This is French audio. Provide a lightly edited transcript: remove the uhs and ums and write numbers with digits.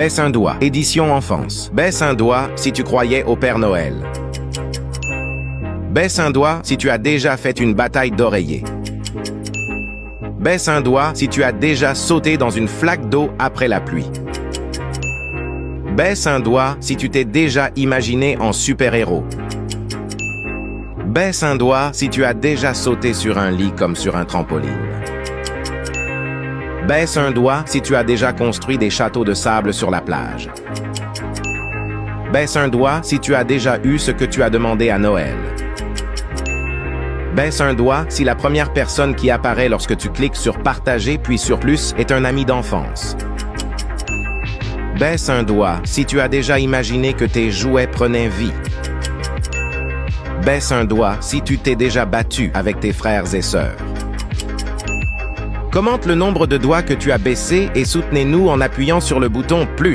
Baisse un doigt. Édition enfance. Baisse un doigt si tu croyais au Père Noël. Baisse un doigt si tu as déjà fait une bataille d'oreiller. Baisse un doigt si tu as déjà sauté dans une flaque d'eau après la pluie. Baisse un doigt si tu t'es déjà imaginé en super-héros. Baisse un doigt si tu as déjà sauté sur un lit comme sur un trampoline. Baisse un doigt si tu as déjà construit des châteaux de sable sur la plage. Baisse un doigt si tu as déjà eu ce que tu as demandé à Noël. Baisse un doigt si la première personne qui apparaît lorsque tu cliques sur « Partager » puis sur « Plus » est un ami d'enfance. Baisse un doigt si tu as déjà imaginé que tes jouets prenaient vie. Baisse un doigt si tu t'es déjà battu avec tes frères et sœurs. Commente le nombre de doigts que tu as baissés et soutenez-nous en appuyant sur le bouton « Plus ».